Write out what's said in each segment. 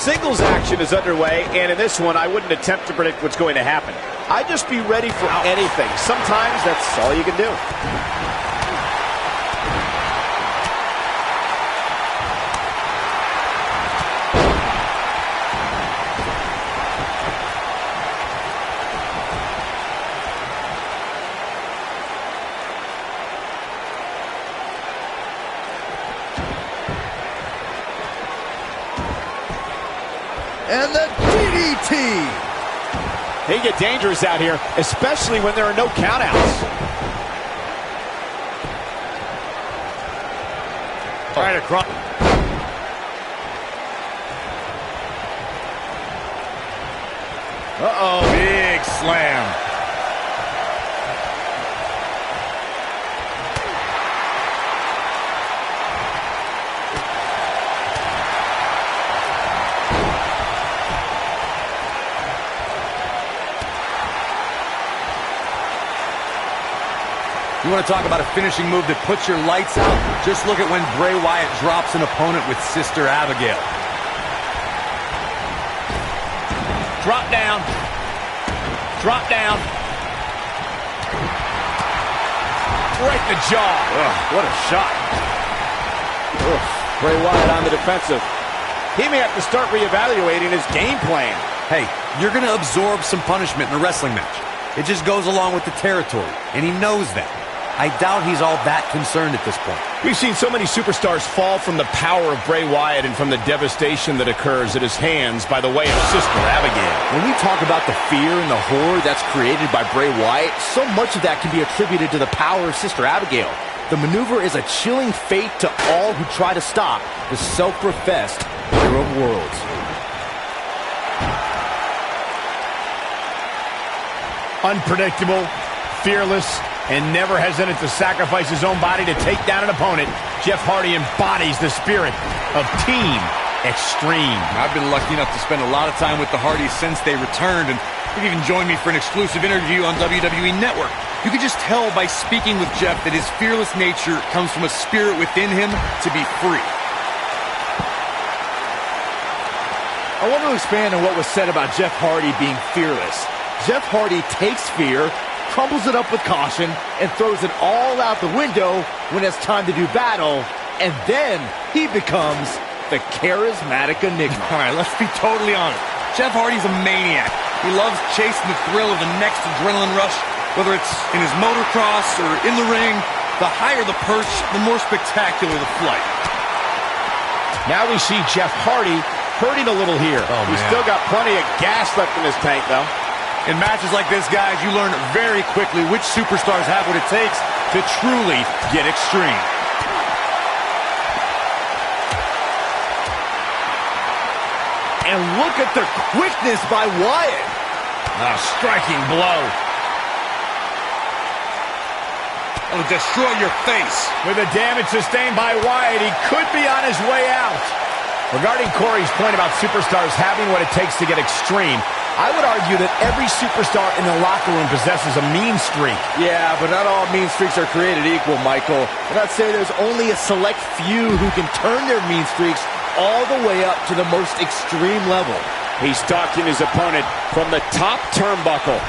singles action is underway, and in this one, I wouldn't attempt to predict what's going to happen. I'd just be ready for anything. Sometimes that's all you can do. And the DDT. They get dangerous out here, especially when there are no countouts. Right across. Uh-oh. Big slam. You want to talk about a finishing move that puts your lights out? Just look at when Bray Wyatt drops an opponent with Sister Abigail. Drop down. Drop down. Right in the jaw. Ugh, what a shot. Ugh, Bray Wyatt on the defensive. He may have to start reevaluating his game plan. Hey, you're going to absorb some punishment in a wrestling match. It just goes along with the territory, and he knows that. I doubt he's all that concerned at this point. We've seen so many superstars fall from the power of Bray Wyatt and from the devastation that occurs at his hands by the way of Sister Abigail. When we talk about the fear and the horror that's created by Bray Wyatt, so much of that can be attributed to the power of Sister Abigail. The maneuver is a chilling fate to all who try to stop the self-professed hero of worlds. Unpredictable, fearless, and never hesitant to sacrifice his own body to take down an opponent, Jeff Hardy embodies the spirit of Team Extreme. I've been lucky enough to spend a lot of time with the Hardys since they returned, and they've even joined me for an exclusive interview on WWE Network. You can just tell by speaking with Jeff that his fearless nature comes from a spirit within him to be free. I want to expand on what was said about Jeff Hardy being fearless. Jeff Hardy takes fear, crumbles it up with caution, and throws it all out the window when it's time to do battle, and then he becomes the charismatic enigma. All right, let's be totally honest. Jeff Hardy's a maniac. He loves chasing the thrill of the next adrenaline rush, whether it's in his motocross or in the ring. The higher the perch, the more spectacular the flight. Now we see Jeff Hardy hurting a little here. He's still got plenty of gas left in his tank, though. In matches like this, guys, you learn very quickly which superstars have what it takes to truly get extreme. And look at the quickness by Wyatt. A striking blow. It'll destroy your face. With the damage sustained by Wyatt, he could be on his way out. Regarding Corey's point about superstars having what it takes to get extreme, I would argue that every superstar in the locker room possesses a mean streak. Yeah, but not all mean streaks are created equal, Michael. And I'd say there's only a select few who can turn their mean streaks all the way up to the most extreme level. He's stalking his opponent from the top turnbuckle.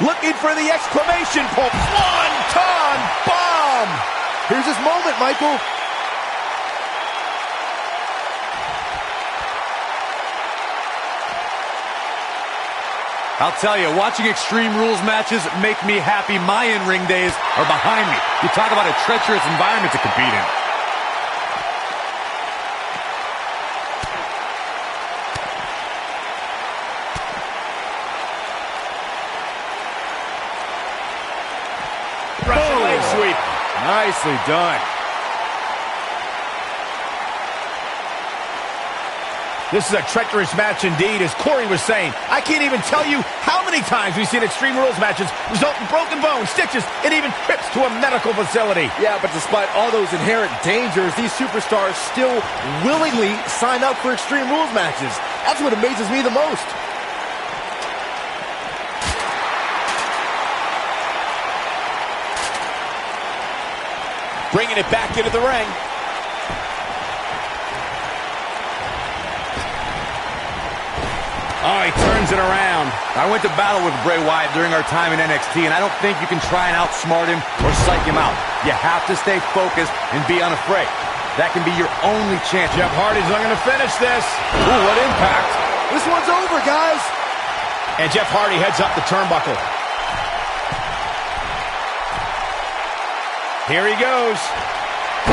Looking for the exclamation point. Swanton bomb! Here's his moment, Michael. I'll tell you, watching Extreme Rules matches make me happy. My in-ring days are behind me. You talk about a treacherous environment to compete in. Russian leg sweep. Nicely done. This is a treacherous match indeed, as Corey was saying. I can't even tell you how many times we've seen Extreme Rules matches result in broken bones, stitches, and even trips to a medical facility. Yeah, but despite all those inherent dangers, these superstars still willingly sign up for Extreme Rules matches. That's what amazes me the most. Bringing it back into the ring. Oh, he turns it around. I went to battle with Bray Wyatt during our time in NXT, and I don't think you can try and outsmart him or psych him out. You have to stay focused and be unafraid. That can be your only chance. Jeff Hardy's looking to finish this. Ooh, what impact. This one's over, guys. And Jeff Hardy heads up the turnbuckle. Here he goes.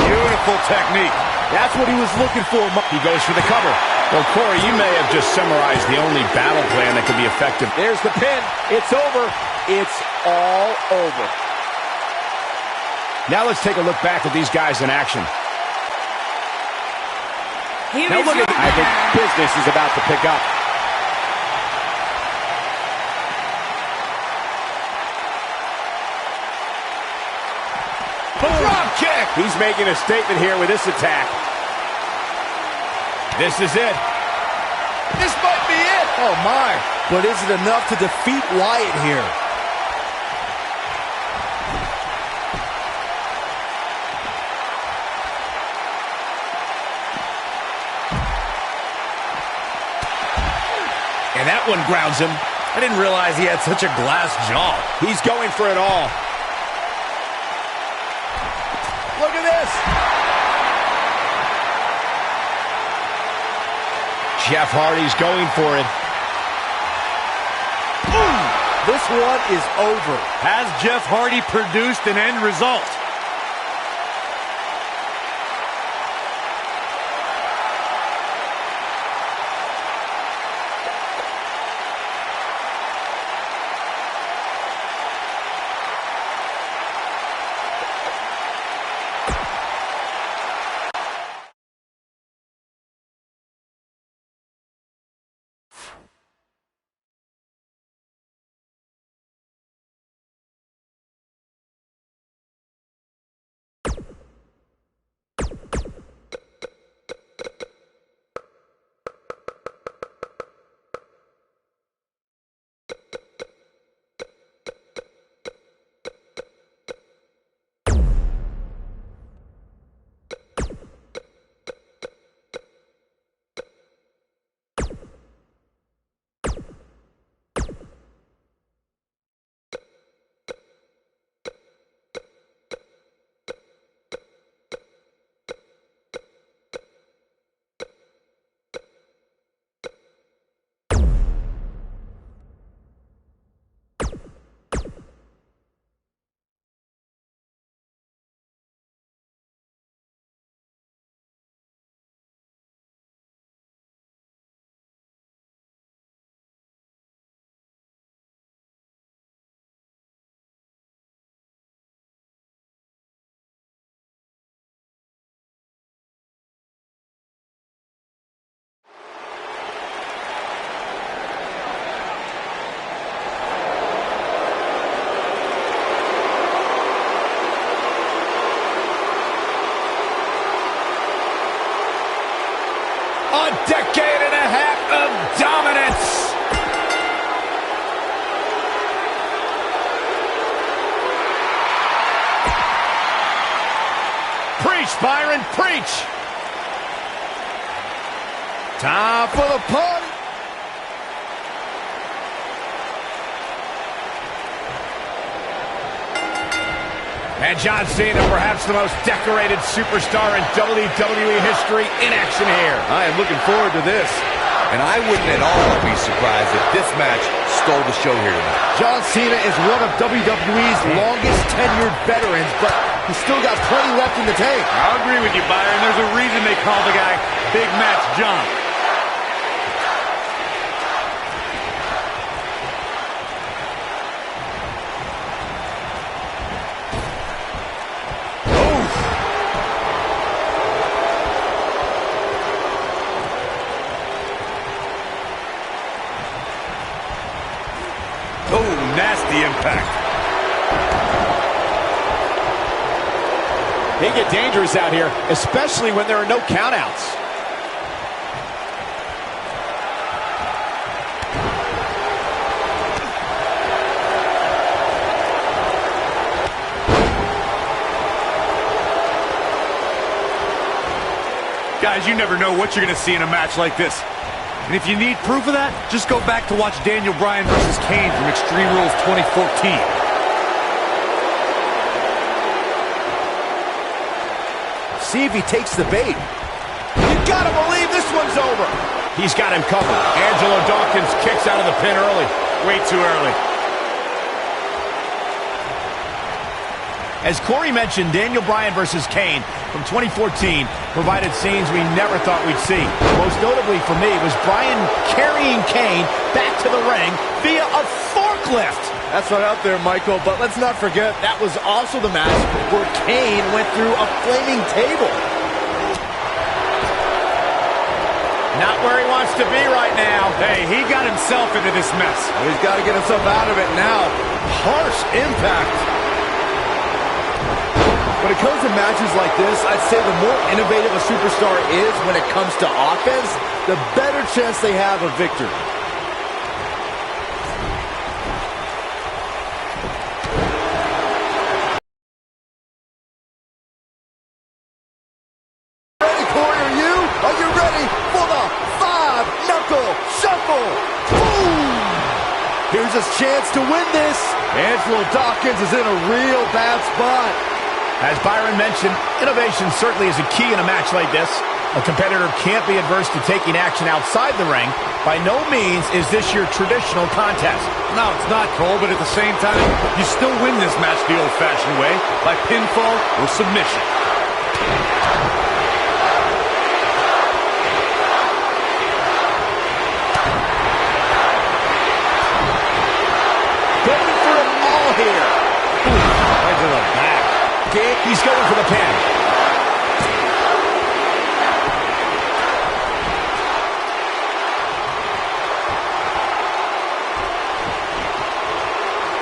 Beautiful technique. That's what he was looking for. He goes for the cover. Well, Corey, you may have just summarized the only battle plan that could be effective. There's the pin. It's over. It's all over. Now let's take a look back at these guys in action. Now look at, I think business is about to pick up. drop kick. He's making a statement here with this attack. This is it. This might be it. Oh, my. But is it enough to defeat Wyatt here? And that one grounds him. I didn't realize he had such a glass jaw. He's going for it all. Look at this. Jeff Hardy's going for it. This one is over. Has Jeff Hardy produced an end result? A decade and a half of dominance. Preach, Byron, preach. Time for the party. And John Cena, perhaps the most decorated superstar in WWE history, in action here. I am looking forward to this. And I wouldn't at all be surprised if this match stole the show here tonight. John Cena is one of WWE's longest tenured veterans, but he's still got plenty left in the tank. I'll agree with you, Byron. There's a reason they call the guy Big Match John. Nasty impact. They get dangerous out here, especially when there are no countouts. Guys, you never know what you're going to see in a match like this. And if you need proof of that, just go back to watch Daniel Bryan versus Kane from Extreme Rules 2014. See if he takes the bait. You gotta believe this one's over. He's got him covered. Angelo Dawkins kicks out of the pin early. Way too early. As Corey mentioned, Daniel Bryan versus Kane from 2014 provided scenes we never thought we'd see. Most notably for me was Bryan carrying Kane back to the ring via a forklift. That's right out there, Michael, but let's not forget that was also the match where Kane went through a flaming table. Not where he wants to be right now. Hey, he got himself into this mess. He's got to get himself out of it now. Harsh impact. When it comes to matches like this, I'd say the more innovative a superstar is when it comes to offense, the better chance they have of victory. Ready, Corey, are you ready for the five-knuckle shuffle? Boom! Here's his chance to win this. Angelo Dawkins is in a real bad spot. As Byron mentioned, innovation certainly is a key in a match like this. A competitor can't be adverse to taking action outside the ring. By no means is this your traditional contest. No, it's not, Cole, but at the same time, you still win this match the old-fashioned way, by pinfall or submission. Going for it all here. Right to the back. He's going for the pin.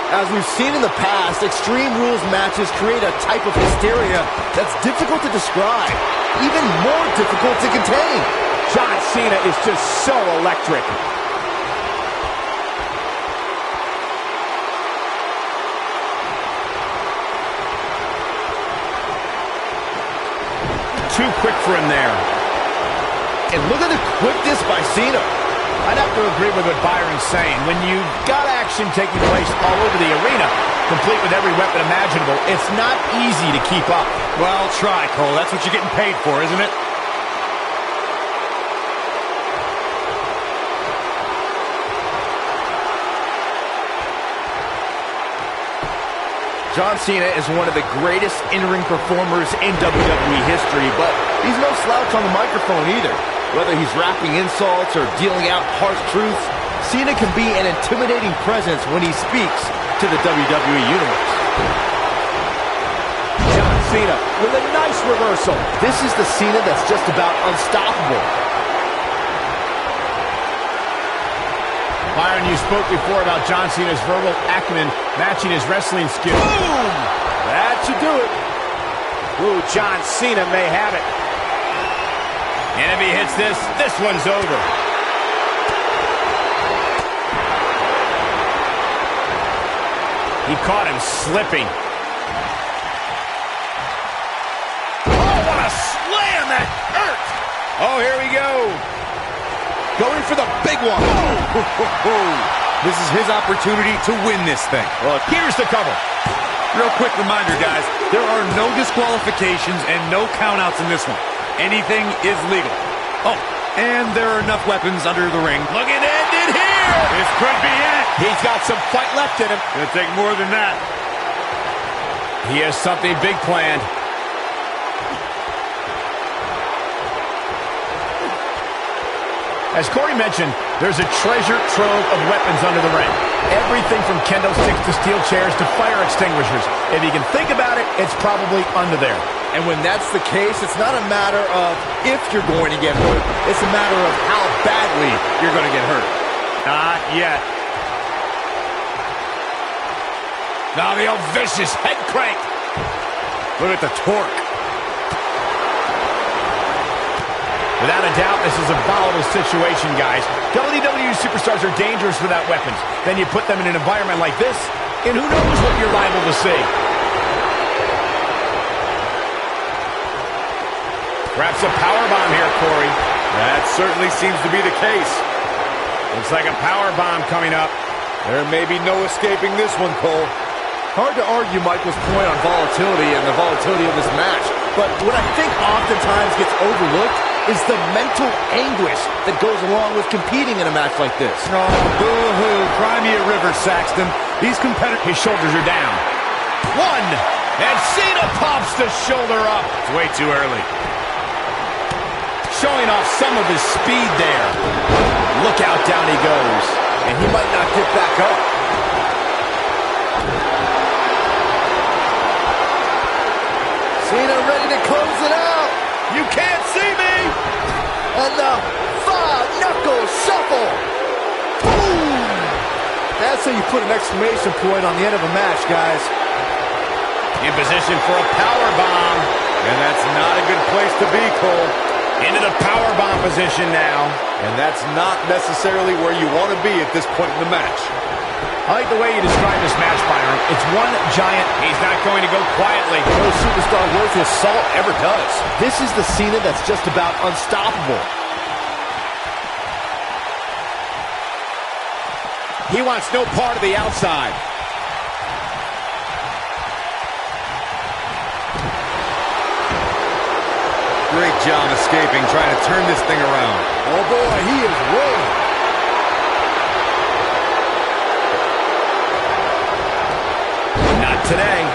As we've seen in the past, Extreme Rules matches create a type of hysteria that's difficult to describe, even more difficult to contain. John Cena is just so electric. Too quick for him there. And look at the quickness by Cena. I'd have to agree with what Byron's saying. When you've got action taking place all over the arena, complete with every weapon imaginable, it's not easy to keep up. Well, try, Cole. That's what you're getting paid for, isn't it? John Cena is one of the greatest in-ring performers in WWE history, but he's no slouch on the microphone either. Whether he's rapping insults or dealing out harsh truths, Cena can be an intimidating presence when he speaks to the WWE Universe. John Cena with a nice reversal. This is the Cena that's just about unstoppable. Byron, you spoke before about John Cena's verbal acumen matching his wrestling skill. Boom! That should do it. Ooh, John Cena may have it. And if he hits this, this one's over. He caught him slipping. Oh, what a slam! That hurt! Oh, here we go. Going for the big one. This is his opportunity to win this thing. Well, here's the cover. Real quick reminder, guys, there are no disqualifications and no countouts in this one. Anything is legal. Oh, and there are enough weapons under the ring. Look at it here. This could be it. He's got some fight left in him. Gonna take more than that. He has something big planned. As Corey mentioned, there's a treasure trove of weapons under the ring. Everything from kendo sticks to steel chairs to fire extinguishers. If you can think about it, it's probably under there. And when that's the case, it's not a matter of if you're going to get hurt. It's a matter of how badly you're going to get hurt. Not yet. Now the old vicious head crank. Look at the torque. Without a doubt, this is a volatile situation, guys. WWE superstars are dangerous without weapons. Then you put them in an environment like this, and who knows what you're liable to see. Perhaps a powerbomb here, Corey. That certainly seems to be the case. Looks like a power bomb coming up. There may be no escaping this one, Cole. Hard to argue Michael's point on volatility and the volatility of this match, but what I think oftentimes gets overlooked is the mental anguish that goes along with competing in a match like this. Oh, boo-hoo. Cry me a river, Saxton. These competitors, his shoulders are down. One, and Cena pops the shoulder up. It's way too early. Showing off some of his speed there. Look out, down he goes. And he might not get back up. Cena ready to close it out. You can't see me. And the five-knuckle shuffle. Boom! That's how you put an exclamation point on the end of a match, guys. In position for a power bomb. And that's not a good place to be, Cole. Into the power bomb position now. And that's not necessarily where you want to be at this point in the match. I like the way you describe this match, Byron. It's one giant. He's not going to go quietly. No superstar worth his salt ever does. This is the Cena that's just about unstoppable. He wants no part of the outside. Great job escaping, trying to turn this thing around. Oh boy, he is rolling. Not today.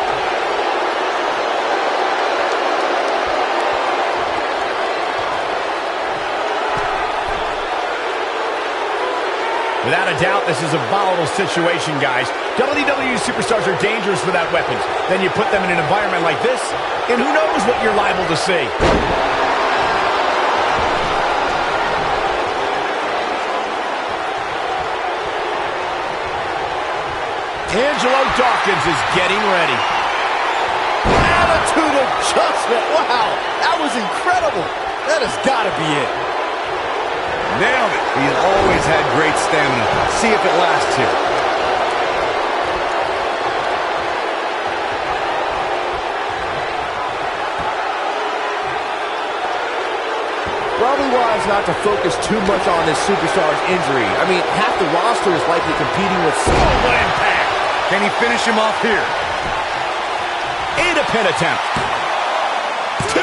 Without a doubt, this is a volatile situation, guys. WWE superstars are dangerous without weapons. Then you put them in an environment like this, and who knows what you're liable to see. Angelo Dawkins is getting ready. Attitude adjustment. Wow, that was incredible. That has got to be it. Nailed it. He's always had great stamina. See if it lasts here. Probably wise not to focus too much on this superstar's injury. I mean, half the roster is likely competing with... Oh, what impact! Can he finish him off here? And a pin attempt. 2,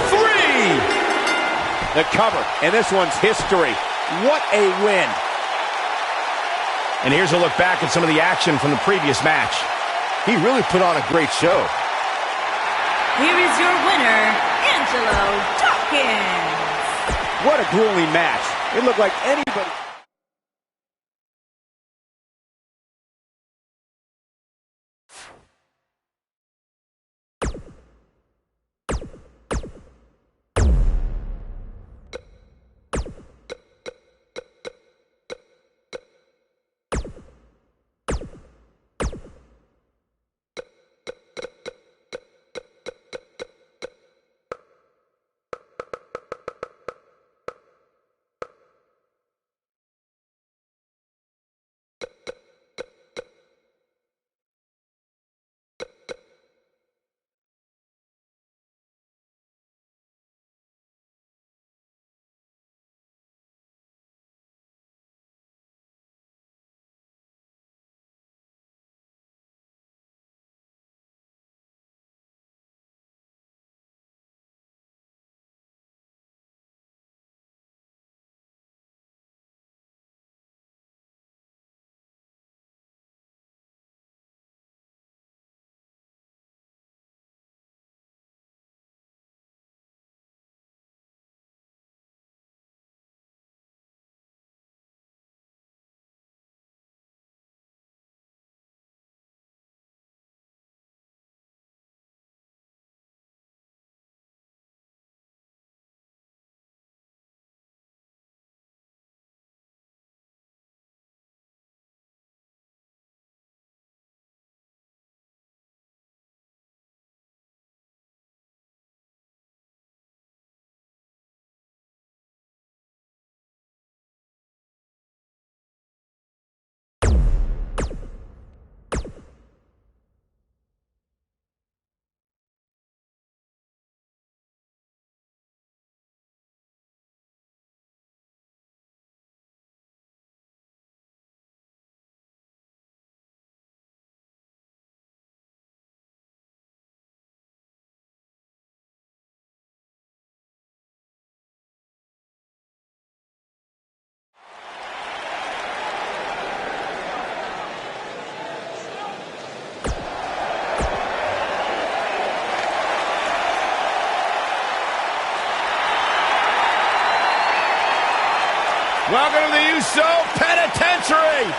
3. The cover, and this one's history. What a win. And here's a look back at some of the action from the previous match. He really put on a great show. Here is your winner, Angelo Dawkins. What a grueling match. It looked like anybody... Welcome to the Uso Penitentiary.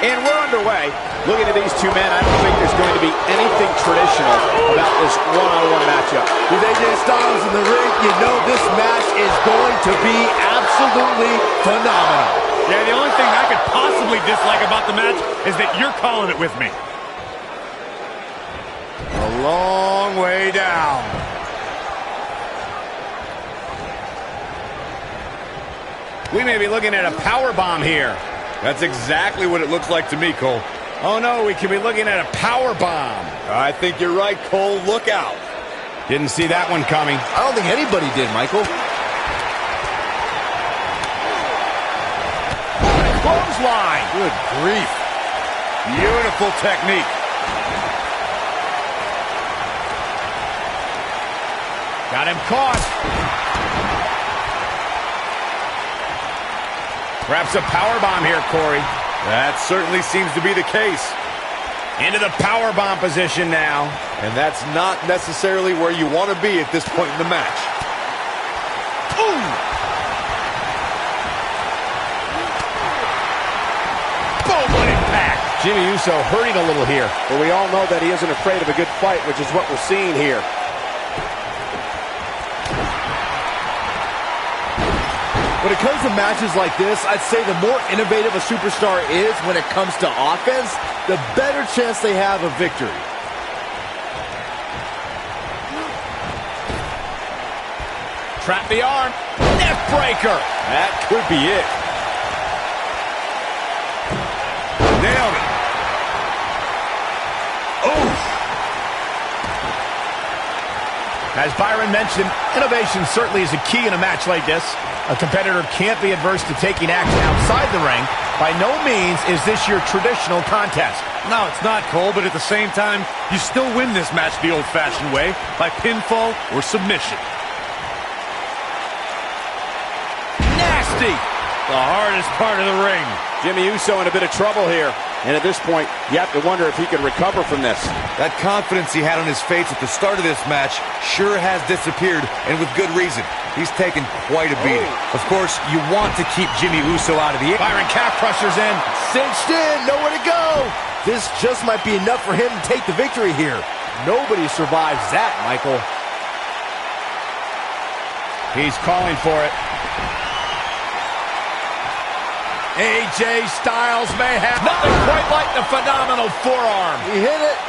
And we're underway. Looking at these two men, I don't think there's going to be anything traditional about this one-on-one matchup. With AJ Styles in the ring, you know this match is going to be absolutely phenomenal. Yeah, the only thing I could possibly dislike about the match is that you're calling it with me. A long way down. We may be looking at a power bomb here. That's exactly what it looks like to me, Cole. Oh no, we could be looking at a power bomb. I think you're right, Cole. Look out. Didn't see that one coming. I don't think anybody did, Michael. Clothesline. Good grief. Beautiful technique. Got him caught. Perhaps a powerbomb here, Corey. That certainly seems to be the case. Into the powerbomb position now. And that's not necessarily where you want to be at this point in the match. Boom! Boom, what impact! Jimmy Uso hurting a little here. But we all know that he isn't afraid of a good fight, which is what we're seeing here. When it comes to matches like this, I'd say the more innovative a superstar is when it comes to offense, the better chance they have of victory. Trap the arm. Neck breaker. That could be it. Nailed it. Oh! As Byron mentioned, innovation certainly is a key in a match like this. A competitor can't be adverse to taking action outside the ring. By no means is this your traditional contest. No, it's not, Cole, but at the same time, you still win this match the old-fashioned way, by pinfall or submission. Nasty! The hardest part of the ring. Jimmy Uso in a bit of trouble here. And at this point, you have to wonder if he can recover from this. That confidence he had on his face at the start of this match sure has disappeared, and with good reason. He's taken quite a beating. Of course, you want to keep Jimmy Uso out of the air. Byron calf crushers in. Cinched in, nowhere to go. This just might be enough for him to take the victory here. Nobody survives that, Michael. He's calling for it. AJ Styles may have nothing quite like the phenomenal forearm. He hit it.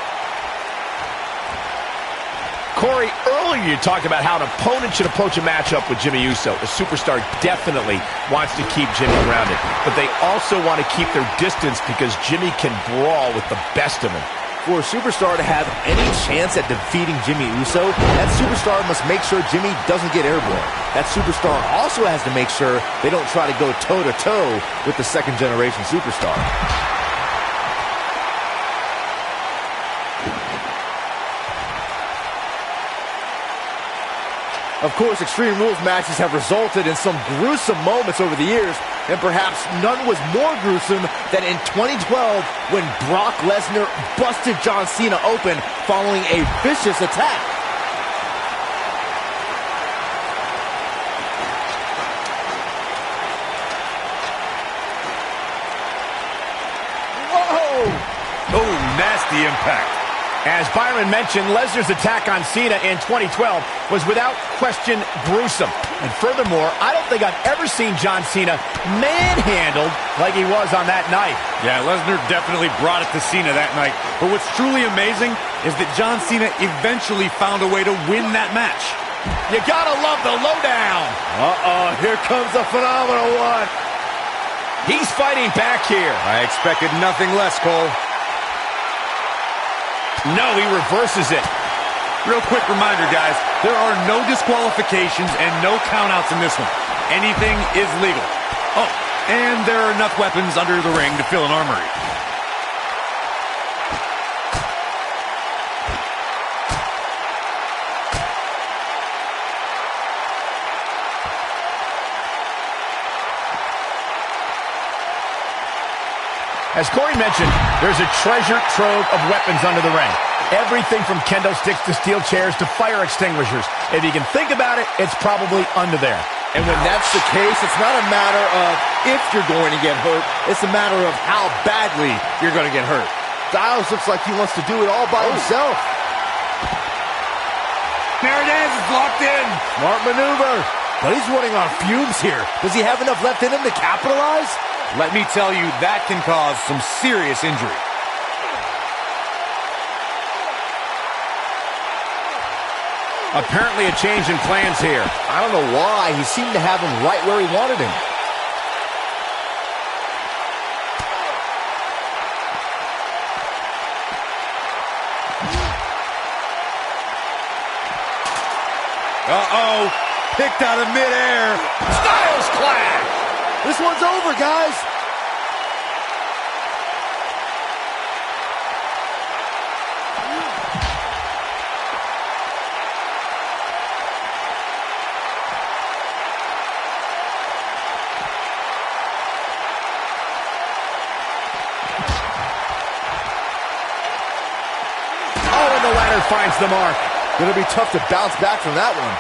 Corey, earlier you talked about how an opponent should approach a matchup with Jimmy Uso. A superstar definitely wants to keep Jimmy grounded, but they also want to keep their distance because Jimmy can brawl with the best of them. For a superstar to have any chance at defeating Jimmy Uso, that superstar must make sure Jimmy doesn't get airborne. That superstar also has to make sure they don't try to go toe-to-toe with the second-generation superstar. Of course, Extreme Rules matches have resulted in some gruesome moments over the years, and perhaps none was more gruesome than in 2012 when Brock Lesnar busted John Cena open following a vicious attack. Whoa! Oh, nasty impact. As Byron mentioned, Lesnar's attack on Cena in 2012 was without question gruesome. And furthermore, I don't think I've ever seen John Cena manhandled like he was on that night. Yeah, Lesnar definitely brought it to Cena that night. But what's truly amazing is that John Cena eventually found a way to win that match. You gotta love the lowdown. Uh-oh, here comes a phenomenal one. He's fighting back here. I expected nothing less, Cole. No, he reverses it. Real quick reminder, guys, there are no disqualifications and no countouts in this one. Anything is legal. Oh, and there are enough weapons under the ring to fill an armory. As Corey mentioned, there's a treasure trove of weapons under the ring. Everything from kendo sticks to steel chairs to fire extinguishers. If you can think about it, it's probably under there. And when that's the case, it's not a matter of if you're going to get hurt. It's a matter of how badly you're going to get hurt. Styles looks like he wants to do it all by himself. There it is. It's locked in. Smart maneuver. But he's running on fumes here. Does he have enough left in him to capitalize? Let me tell you, that can cause some serious injury. Apparently a change in plans here. I don't know why. He seemed to have him right where he wanted him. Uh-oh. Picked out of midair. Styles clash. This one's over, guys. Finds the mark. Gonna be tough to bounce back from that one.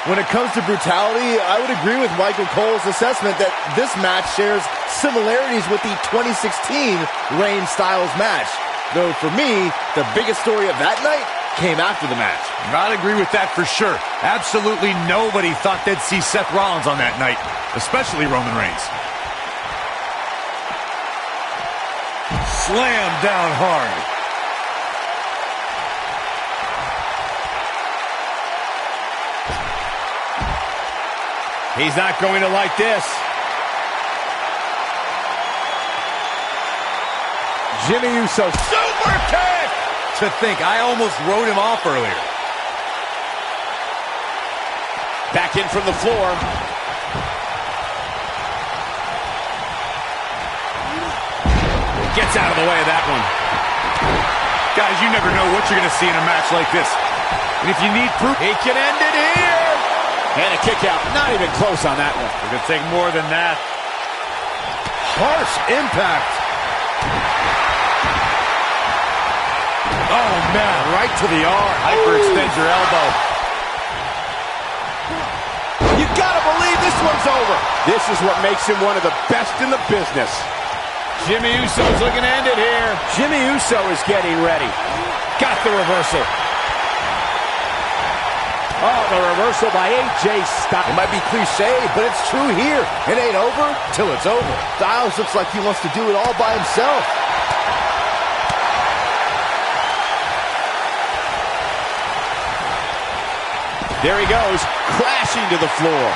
When it comes to brutality, I would agree with Michael Cole's assessment that this match shares similarities with the 2016 Reigns Styles match. Though for me, the biggest story of that night came after the match. I'd agree with that for sure. Absolutely nobody thought they'd see Seth Rollins on that night, especially Roman Reigns. Slam down hard. He's not going to like this. Jimmy Uso, super kick! To think, I almost wrote him off earlier. Back in from the floor. Gets out of the way of that one. Guys, you never know what you're going to see in a match like this. And if you need proof, he can end it here. And a kick out. Not even close on that one. It could take more than that. Harsh impact. Oh, man. Right to the arm. Hyperextend your elbow. You gotta believe this one's over. This is what makes him one of the best in the business. Jimmy Uso's looking to end it here. Jimmy Uso is getting ready. Got the reversal. Oh, the reversal by AJ Styles. It might be cliche, but it's true here. It ain't over till it's over. Styles looks like he wants to do it all by himself. There he goes, crashing to the floor.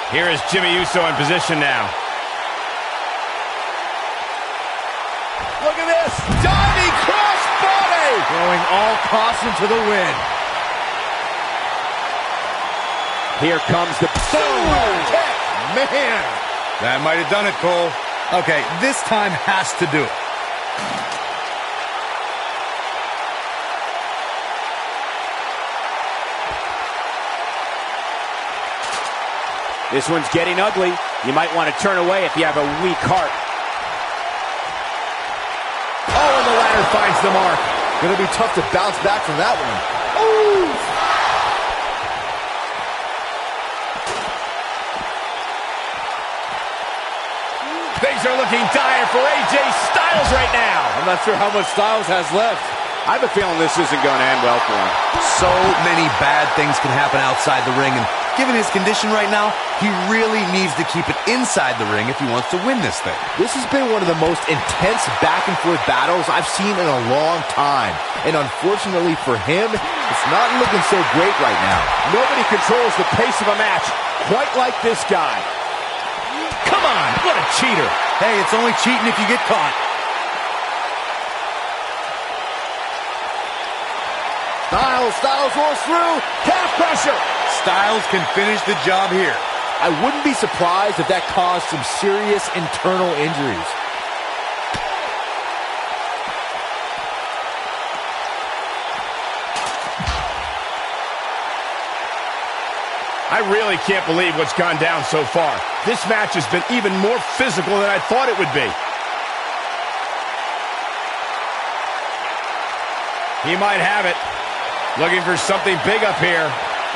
Here is Jimmy Uso in position now. Look at this. Diving crossbody. Throwing all caution to the wind. Here comes the boom kick. Man. That might have done it, Cole. Okay, this time has to do it. This one's getting ugly. You might want to turn away if you have a weak heart. Oh, and the ladder finds the mark. Gonna be tough to bounce back from that one. Ooh. Things are looking dire for AJ Styles right now. I'm not sure how much Styles has left. I have a feeling this isn't going to end well for him. So many bad things can happen outside the ring, and given his condition right now, he really needs to keep it inside the ring if he wants to win this thing. This has been one of the most intense back-and-forth battles I've seen in a long time. And unfortunately for him, it's not looking so great right now. Nobody controls the pace of a match quite like this guy. Come on, what a cheater. Hey, it's only cheating if you get caught. Styles rolls through. Calf crusher. Styles can finish the job here. I wouldn't be surprised if that caused some serious internal injuries. I really can't believe what's gone down so far. This match has been even more physical than I thought it would be. He might have it. Looking for something big up here.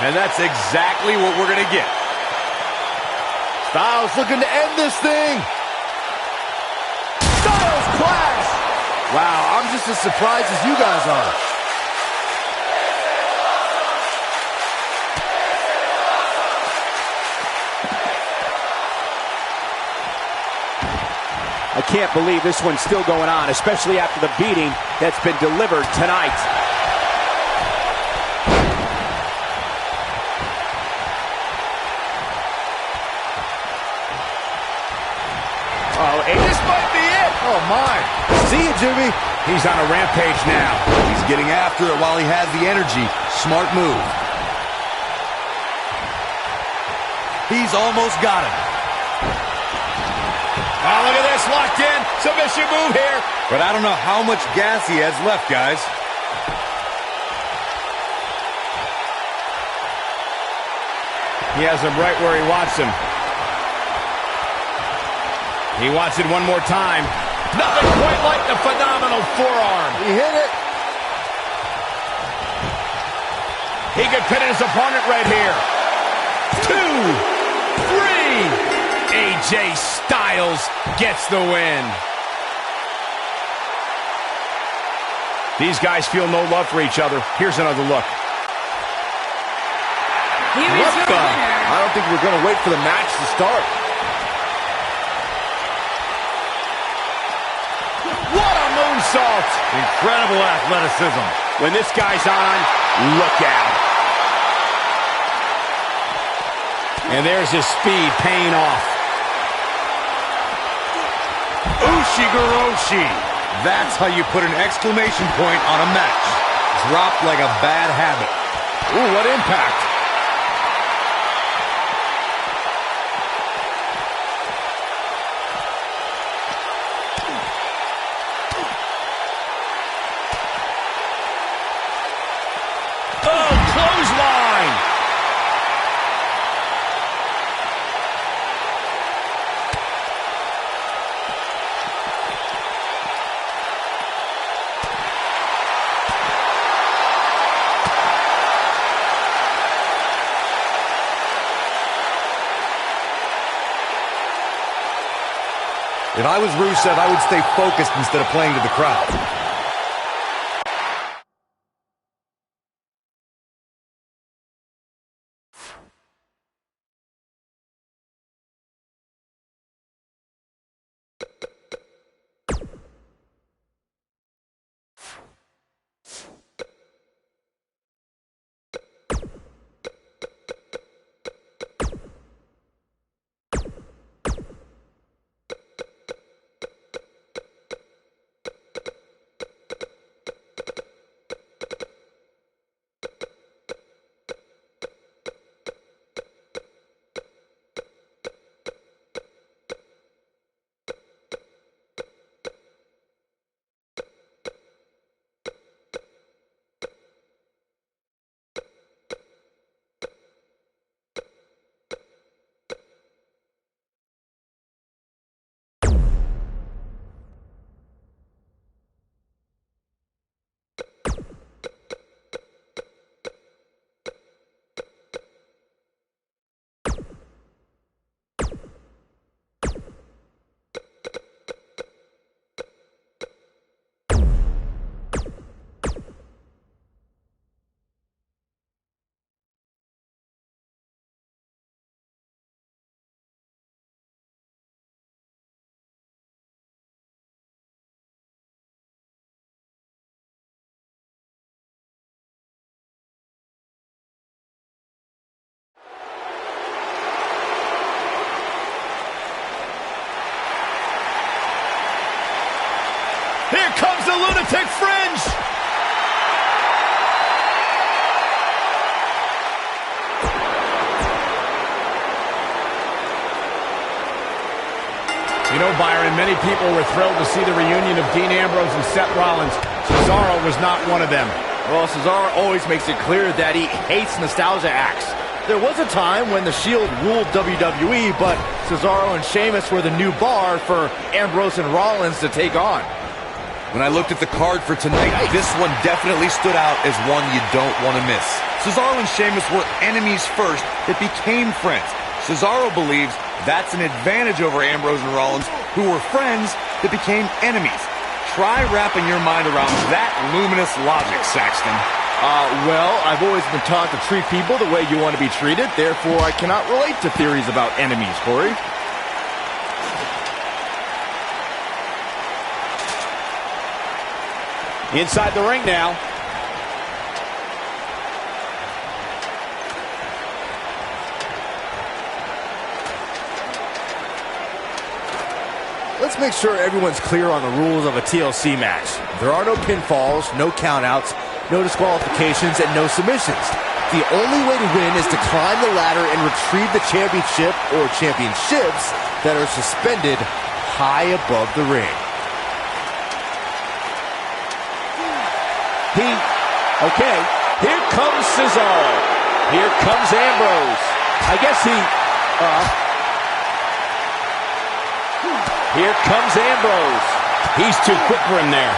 And that's exactly what we're going to get. Styles looking to end this thing. Styles Clash. Wow, I'm just as surprised as you guys are. I can't believe this one's still going on, especially after the beating that's been delivered tonight. Oh, this might be it. Oh, my. See you, Jimmy. He's on a rampage now. He's getting after it while he has the energy. Smart move. He's almost got him. Oh, look at this, locked in. Submission move here. But I don't know how much gas he has left, guys. He has him right where he wants him. He wants it one more time. Nothing quite like the phenomenal forearm. He hit it. He could pin his opponent right here. 2, 3. AJ Styles gets the win. These guys feel no love for each other. Here's another look. Here is your winner. I don't think we're going to wait for the match to start. What a moonsault! Incredible athleticism. When this guy's on, look out. And there's his speed paying off. Ushigoroshi. That's how you put an exclamation point on a match. Dropped like a bad habit. Ooh, what impact. Oh, clothesline. If I was Rusev, I would stay focused instead of playing to the crowd. Here comes the Lunatic Fringe! You know, Byron, many people were thrilled to see the reunion of Dean Ambrose and Seth Rollins. Cesaro was not one of them. Well, Cesaro always makes it clear that he hates nostalgia acts. There was a time when the Shield ruled WWE, but Cesaro and Sheamus were the new bar for Ambrose and Rollins to take on. When I looked at the card for tonight, this one definitely stood out as one you don't want to miss. Cesaro and Sheamus were enemies first that became friends. Cesaro believes that's an advantage over Ambrose and Rollins, who were friends that became enemies. Try wrapping your mind around that luminous logic, Saxton. Well, I've always been taught to treat people the way you want to be treated. Therefore, I cannot relate to theories about enemies, Corey. Inside the ring now. Let's make sure everyone's clear on the rules of a TLC match. There are no pinfalls, no countouts, no disqualifications, and no submissions. The only way to win is to climb the ladder and retrieve the championship or championships that are suspended high above the ring. Okay, here comes Cesaro. Here comes Ambrose. I guess Here comes Ambrose. He's too quick for him there.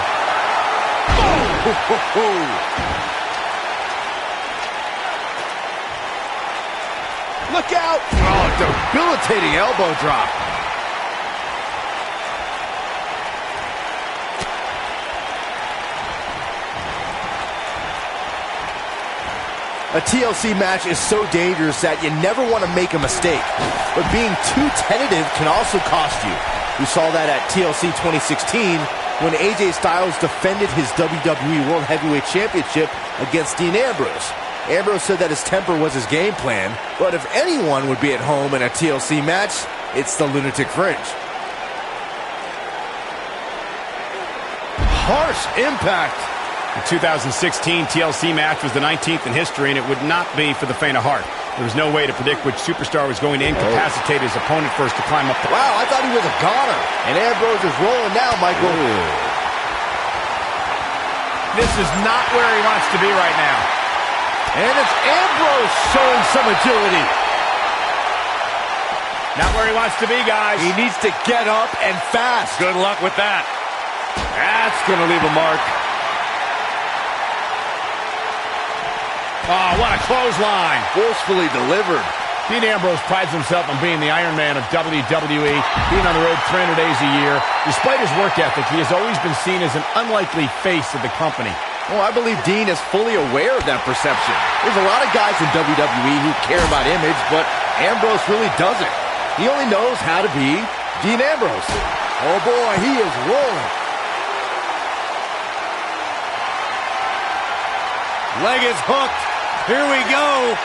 Look out! Oh, debilitating elbow drop. A TLC match is so dangerous that you never want to make a mistake. But being too tentative can also cost you. We saw that at TLC 2016 when AJ Styles defended his WWE World Heavyweight Championship against Dean Ambrose. Ambrose said that his temper was his game plan, but if anyone would be at home in a TLC match, it's the Lunatic Fringe. Harsh impact. The 2016 TLC match was the 19th in history, and it would not be for the faint of heart. There was no way to predict which superstar was going to incapacitate his opponent first to climb up the... Wow, I thought he was a goner. And Ambrose is rolling now, Michael. This is not where he wants to be right now. And it's Ambrose showing some agility. Not where he wants to be, guys. He needs to get up and fast. Good luck with that. That's going to leave a mark. Oh, what a clothesline. Forcefully delivered. Dean Ambrose prides himself on being the Iron Man of WWE, being on the road 300 days a year. Despite his work ethic, he has always been seen as an unlikely face of the company. Well, I believe Dean is fully aware of that perception. There's a lot of guys in WWE who care about image, but Ambrose really doesn't. He only knows how to be Dean Ambrose. Oh boy, he is rolling. Leg is hooked. Here we go.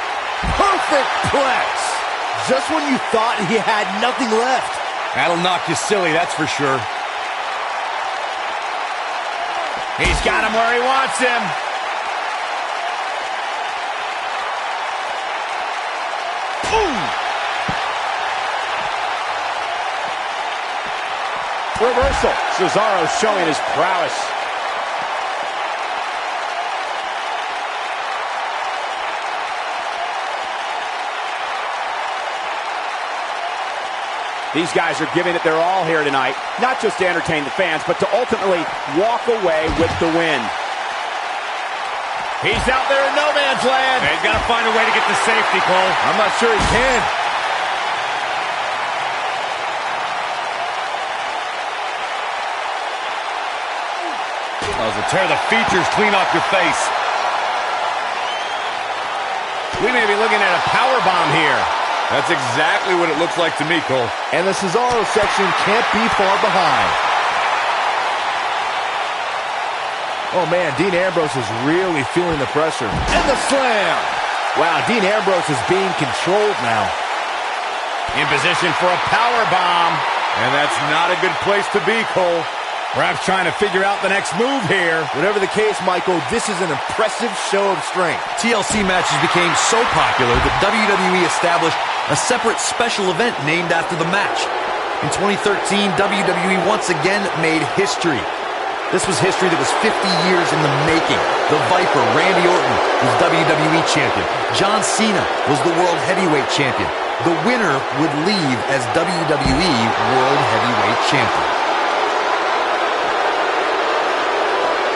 Perfect plex. Just when you thought he had nothing left. That'll knock you silly, that's for sure. He's got him where he wants him. Boom. Reversal. Cesaro showing his prowess. These guys are giving it their all here tonight, not just to entertain the fans, but to ultimately walk away with the win. He's out there in no man's land. He's got to find a way to get to safety, Cole. I'm not sure he can. To tear the features clean off your face. We may be looking at a powerbomb here. That's exactly what it looks like to me, Cole. And the Cesaro section can't be far behind. Oh man, Dean Ambrose is really feeling the pressure. And the slam! Wow, Dean Ambrose is being controlled now. In position for a powerbomb. And that's not a good place to be, Cole. Perhaps trying to figure out the next move here. Whatever the case, Michael, this is an impressive show of strength. TLC matches became so popular that WWE established a separate special event named after the match. In 2013, WWE once again made history. This was history that was 50 years in the making. The Viper, Randy Orton, was WWE Champion. John Cena was the World Heavyweight Champion. The winner would leave as WWE World Heavyweight Champion.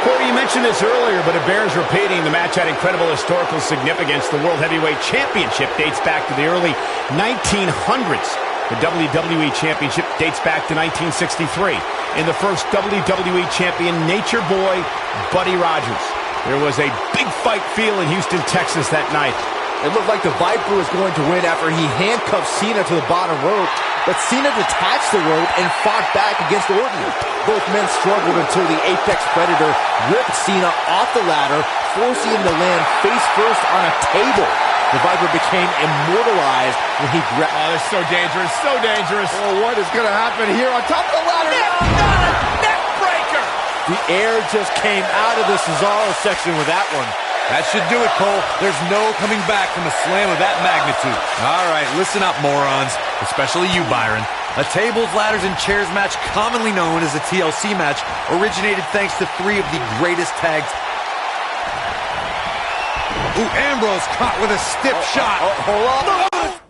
Corey, you mentioned this earlier, but it bears repeating. The match had incredible historical significance. The World Heavyweight Championship dates back to the early 1900s. The WWE Championship dates back to 1963. In the first WWE Champion, Nature Boy, Buddy Rogers. There was a big fight feel in Houston, Texas that night. It looked like the Viper was going to win after he handcuffed Cena to the bottom rope, but Cena detached the rope and fought back against Orton. Both men struggled until the Apex Predator ripped Cena off the ladder, forcing him to land face first on a table. The Viper became immortalized when he grabbed... Oh, this is so dangerous, so dangerous. Oh, what is going to happen here on top of the ladder? Neck breaker! The air just came out of the Cesaro section with that one. That should do it, Cole. There's no coming back from a slam of that magnitude. All right, listen up, morons. Especially you, Byron. A tables, ladders, and chairs match, commonly known as a TLC match, originated thanks to three of the greatest tags. Ooh, Ambrose caught with a stiff shot. Hold on.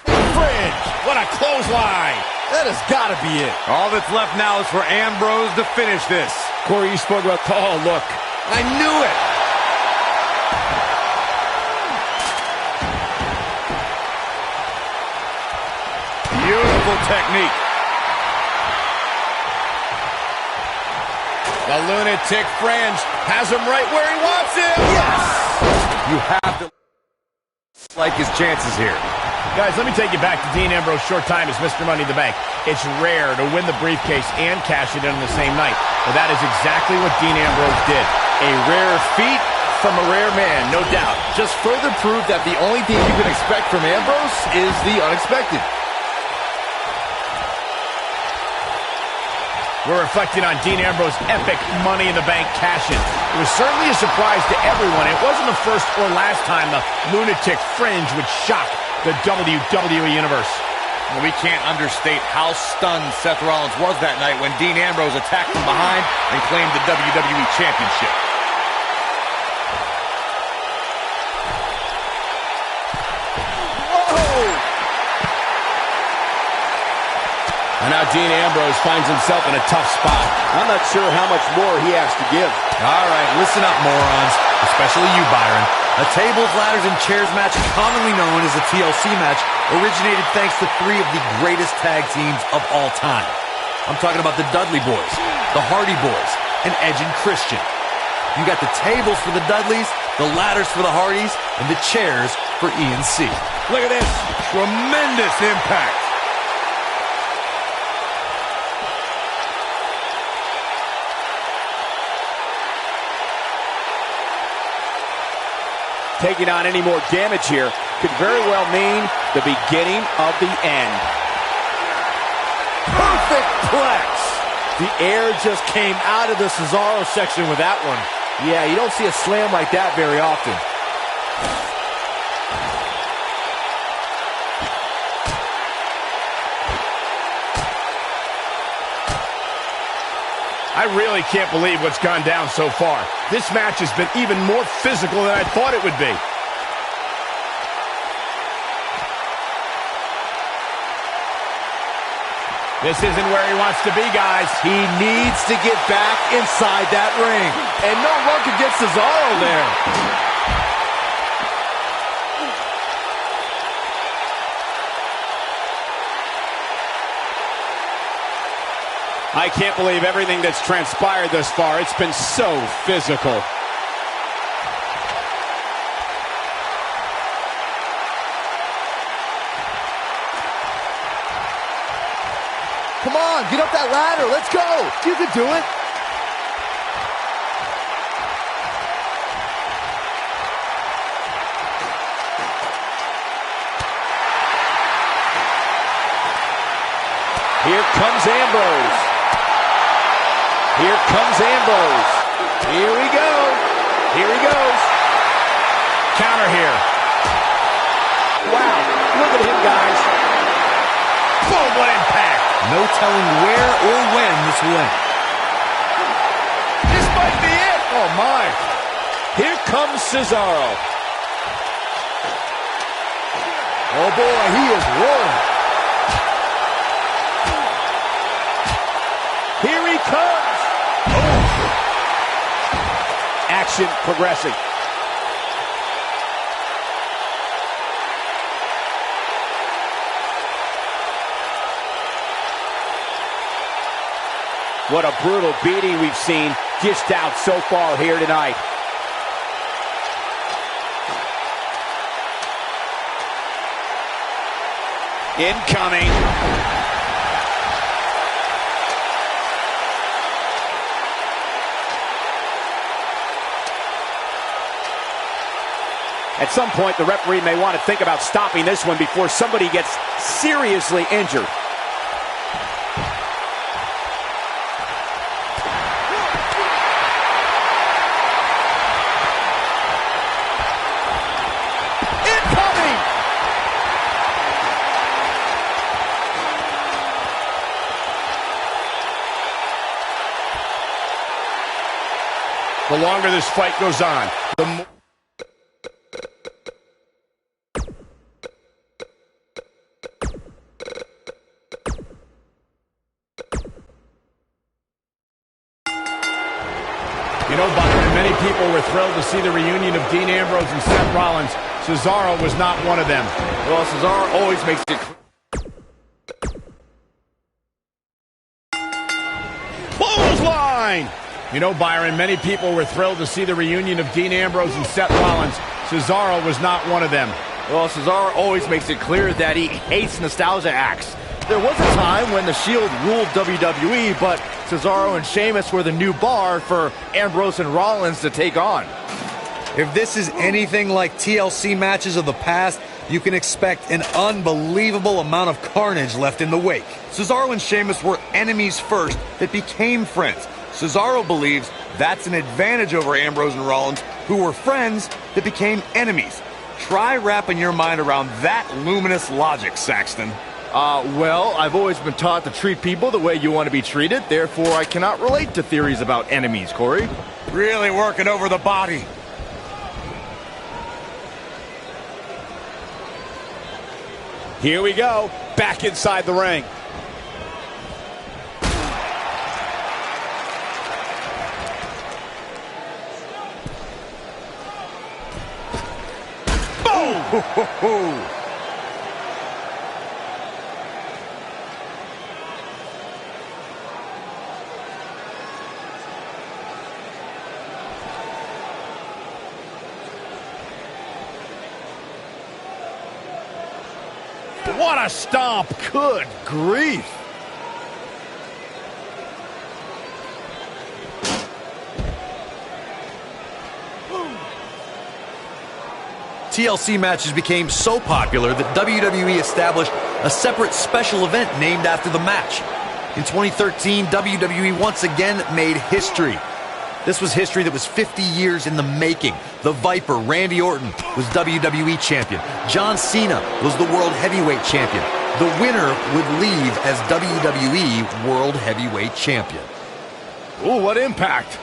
Fringe! What a clothesline! That has got to be it. All that's left now is for Ambrose to finish this. Corey, you spoke about... Oh, look. I knew it! Beautiful technique. The lunatic Fringe has him right where he wants him! Yes! You have to like his chances here. Guys, let me take you back to Dean Ambrose's short time as Mr. Money in the Bank. It's rare to win the briefcase and cash it in on the same night. But that is exactly what Dean Ambrose did. A rare feat from a rare man, no doubt. Just further proof that the only thing you can expect from Ambrose is the unexpected. We're reflecting on Dean Ambrose's epic Money in the Bank cash-in. It was certainly a surprise to everyone. It wasn't the first or last time the lunatic Fringe would shock the WWE Universe. Well, we can't understate how stunned Seth Rollins was that night when Dean Ambrose attacked from behind and claimed the WWE Championship. And now Dean Ambrose finds himself in a tough spot. I'm not sure how much more he has to give. All right, listen up, morons. Especially you, Byron. A tables, ladders, and chairs match, commonly known as a TLC match, originated thanks to three of the greatest tag teams of all time. I'm talking about the Dudley Boys, the Hardy Boys, and Edge and Christian. You got the tables for the Dudleys, the ladders for the Hardys, and the chairs for ENC. Look at this. Tremendous impact. Taking on any more damage here could very well mean the beginning of the end. Perfect plex. The air just came out of the Cesaro section with that one. Yeah, you don't see a slam like that very often. I really can't believe what's gone down so far. This match has been even more physical than I thought it would be. This isn't where he wants to be, guys. He needs to get back inside that ring. And no luck against Cesaro there. I can't believe everything that's transpired thus far. It's been so physical. Come on, get up that ladder. Let's go. You can do it. Here comes Ambrose. Here comes Ambrose. Here we go. Here he goes. Counter here. Wow, look at him, guys. Boom, what impact. No telling where or when this will end. This might be it. Oh, my. Here comes Cesaro. Oh, boy, he is rolling. Here he comes. Oh. Action progressing. What a brutal beating we've seen dished out so far here tonight. Incoming. At some point, the referee may want to think about stopping this one before somebody gets seriously injured. Incoming. The longer this fight goes on, the more... You know, Byron, many people were thrilled to see the reunion of Dean Ambrose and Seth Rollins. Cesaro was not one of them. Well, Cesaro always makes it clothesline! You know, Byron, many people were thrilled to see the reunion of Dean Ambrose and Seth Rollins. Cesaro was not one of them. Well, Cesaro always makes it clear that he hates nostalgia acts. There was a time when the Shield ruled WWE, but Cesaro and Sheamus were the new bar for Ambrose and Rollins to take on. If this is anything like TLC matches of the past, you can expect an unbelievable amount of carnage left in the wake. Cesaro and Sheamus were enemies first that became friends. Cesaro believes that's an advantage over Ambrose and Rollins, who were friends that became enemies. Try wrapping your mind around that luminous logic, Saxton. Well, I've always been taught to treat people the way you want to be treated, therefore I cannot relate to theories about enemies, Corey. Really working over the body. Here we go, back inside the ring. Boom! What a stomp! Good grief. TLC matches became so popular that WWE established a separate special event named after the match. In 2013, WWE once again made history. This was history that was 50 years in the making. The Viper, Randy Orton, was WWE Champion. John Cena was the World Heavyweight Champion. The winner would leave as WWE World Heavyweight Champion. Ooh, what impact.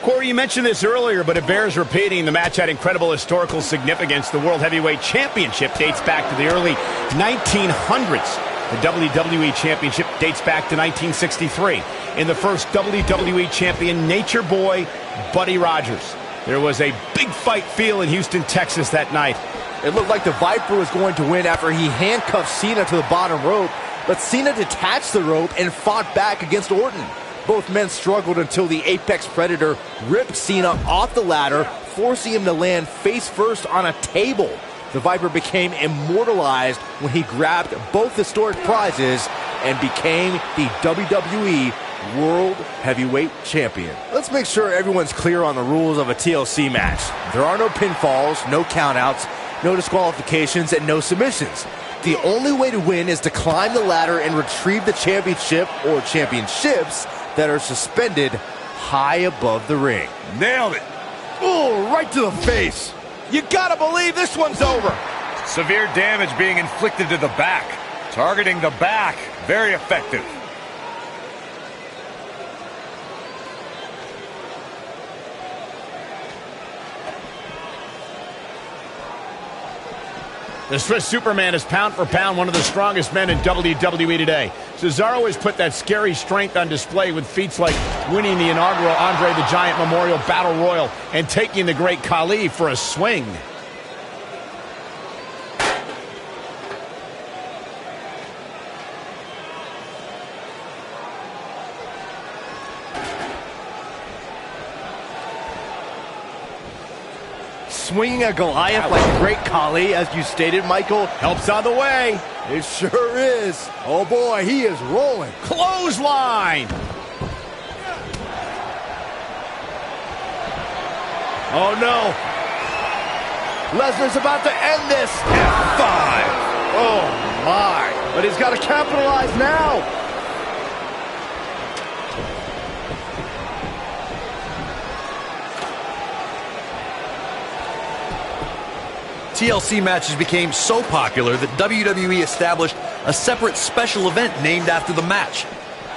Corey, you mentioned this earlier, but it bears repeating. The match had incredible historical significance. The World Heavyweight Championship dates back to the early 1900s. The WWE Championship dates back to 1963. In the first WWE Champion, Nature Boy, Buddy Rogers. There was a big fight feel in Houston, Texas that night. It looked like the Viper was going to win after he handcuffed Cena to the bottom rope, but Cena detached the rope and fought back against Orton. Both men struggled until the Apex Predator ripped Cena off the ladder, forcing him to land face first on a table. The Viper became immortalized when he grabbed both historic prizes and became the WWE World Heavyweight Champion. Let's make sure everyone's clear on the rules of a TLC match. There are no pinfalls, no countouts, no disqualifications, and no submissions. The only way to win is to climb the ladder and retrieve the championship or championships that are suspended high above the ring. Nailed it. Oh, right to the face. You gotta believe this one's over. Severe damage being inflicted to the back. Targeting the back. Very effective. The Swiss Superman is pound for pound one of the strongest men in WWE today. Cesaro has put that scary strength on display with feats like winning the inaugural Andre the Giant Memorial Battle Royal and taking the Great Khali for a swing. Swinging a Goliath like Great Khali, as you stated, Michael. Helps on the way. It sure is. Oh boy, he is rolling. Clothesline. Oh no. Lesnar's about to end this. F5. Oh my. But he's got to capitalize now. TLC matches became so popular that WWE established a separate special event named after the match.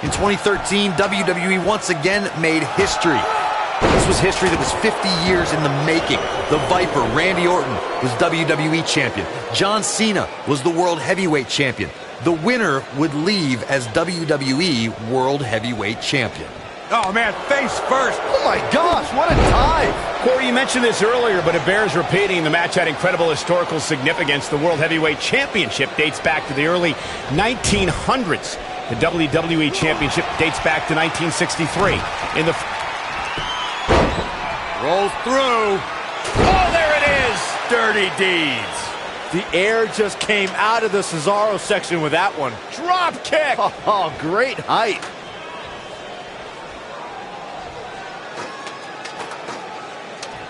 In 2013, WWE once again made history. This was history that was 50 years in the making. The Viper, Randy Orton, was WWE Champion. John Cena was the World Heavyweight Champion. The winner would leave as WWE World Heavyweight Champion. Oh, man, face first. Oh, my gosh, what a dive. Corey, you mentioned this earlier, but it bears repeating. The match had incredible historical significance. The World Heavyweight Championship dates back to the early 1900s. The WWE Championship dates back to 1963. In the... Rolls through. Oh, there it is. Dirty deeds. The air just came out of the Cesaro section with that one. Drop kick. Oh, great height.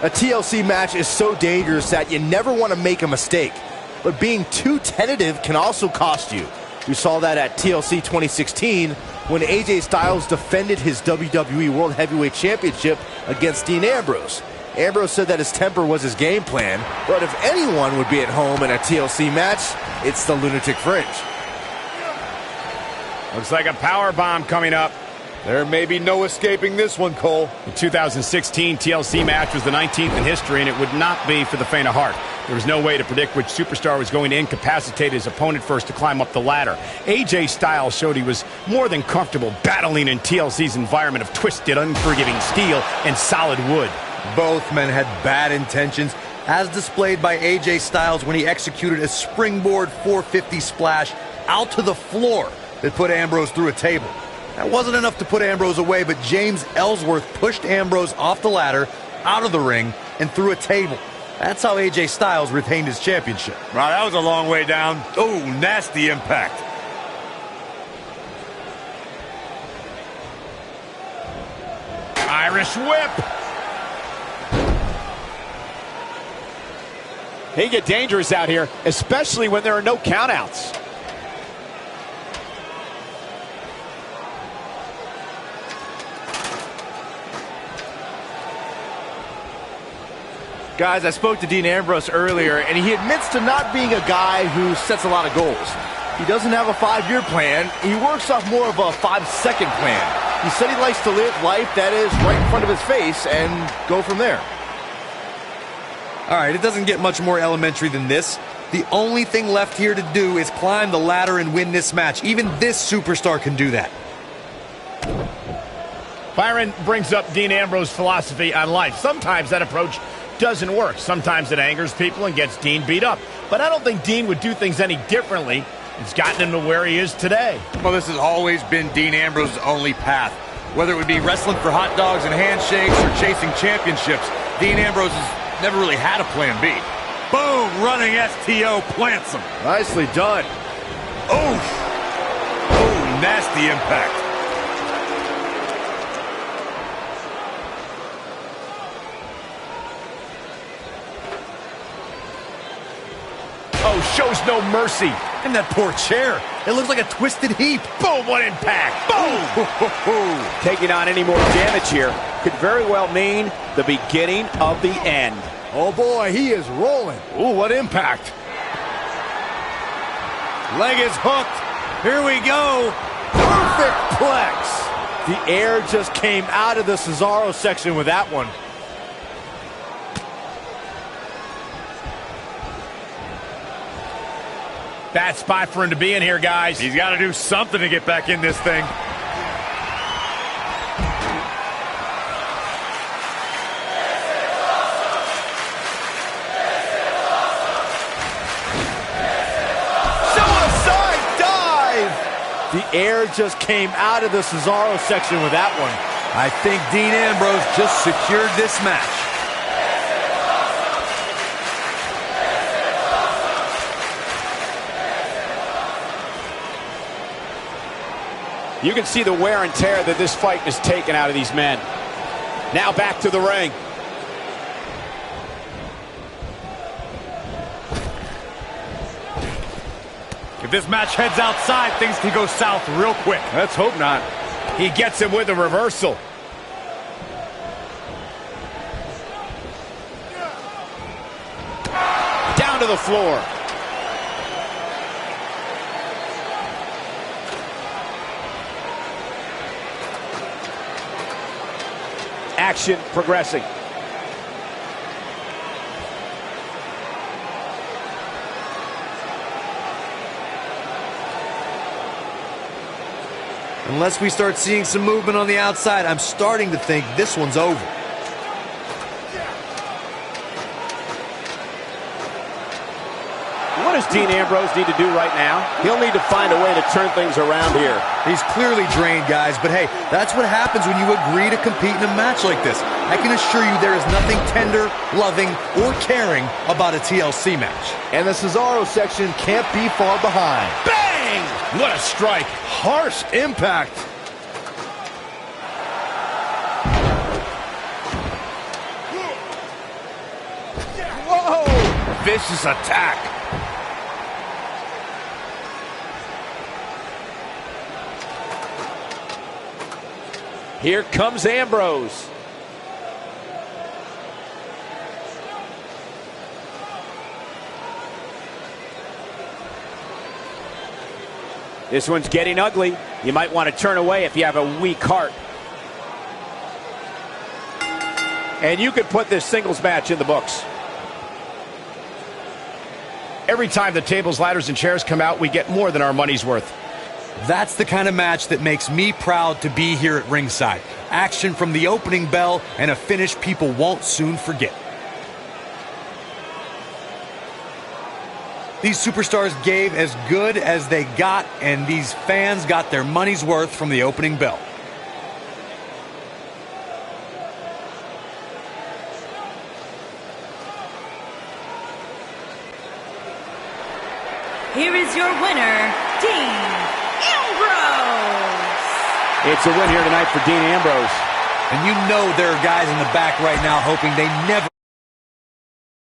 A TLC match is so dangerous that you never want to make a mistake. But being too tentative can also cost you. We saw that at TLC 2016 when AJ Styles defended his WWE World Heavyweight Championship against Dean Ambrose. Ambrose said that his temper was his game plan, but if anyone would be at home in a TLC match, it's the Lunatic Fringe. Looks like a power bomb coming up. There may be no escaping this one, Cole. The 2016 TLC match was the 19th in history, and it would not be for the faint of heart. There was no way to predict which superstar was going to incapacitate his opponent first to climb up the ladder. AJ Styles showed he was more than comfortable battling in TLC's environment of twisted, unforgiving steel and solid wood. Both men had bad intentions, as displayed by AJ Styles when he executed a springboard 450 splash out to the floor that put Ambrose through a table. That wasn't enough to put Ambrose away, but James Ellsworth pushed Ambrose off the ladder, out of the ring, and through a table. That's how AJ Styles retained his championship. Wow, that was a long way down. Oh, nasty impact. Irish whip. They get dangerous out here, especially when there are no countouts. Guys, I spoke to Dean Ambrose earlier, and he admits to not being a guy who sets a lot of goals. He doesn't have a 5-year plan. He works off more of a 5-second plan. He said he likes to live life that is right in front of his face and go from there. All right, it doesn't get much more elementary than this. The only thing left here to do is climb the ladder and win this match. Even this superstar can do that. Byron brings up Dean Ambrose's philosophy on life. Sometimes that approach doesn't work. Sometimes it angers people and gets Dean beat up. But I don't think Dean would do things any differently. It's gotten him to where he is today. Well, this has always been Dean Ambrose's only path. Whether it would be wrestling for hot dogs and handshakes or chasing championships, Dean Ambrose has never really had a plan B. Boom! Running STO plants him. Nicely done. Oof! Oh, nasty impact. Oh, shows no mercy. And that poor chair. It looks like a twisted heap. Boom, what impact. Boom! Taking on any more damage here could very well mean the beginning of the end. Oh boy, he is rolling. Ooh, what impact. Leg is hooked. Here we go. Perfect plex. The air just came out of the Cesaro section with that one. Bad spot for him to be in here, guys. He's got to do something to get back in this thing. Suicide dive. The air just came out of the Cesaro section with that one. I think Dean Ambrose just secured this match. You can see the wear and tear that this fight has taken out of these men. Now back to the ring. If this match heads outside, things can go south real quick. Let's hope not. He gets him with a reversal. Down to the floor. Action progressing. Unless we start seeing some movement on the outside, I'm starting to think this one's over. What does Dean Ambrose need to do right now? He'll need to find a way to turn things around here. He's clearly drained, guys, but hey, that's what happens when you agree to compete in a match like this. I can assure you there is nothing tender, loving, or caring about a TLC match. And the Cesaro section can't be far behind. Bang! What a strike. Harsh impact. Whoa! Vicious attack. Here comes Ambrose. This one's getting ugly. You might want to turn away if you have a weak heart. And you could put this singles match in the books. Every time the tables, ladders, and chairs come out, we get more than our money's worth. That's the kind of match that makes me proud to be here at ringside. Action from the opening bell and a finish people won't soon forget. These superstars gave as good as they got, and these fans got their money's worth from the opening bell. Here is your winner, Dean Ambrose. It's a win here tonight for Dean Ambrose. And you know there are guys in the back right now hoping they never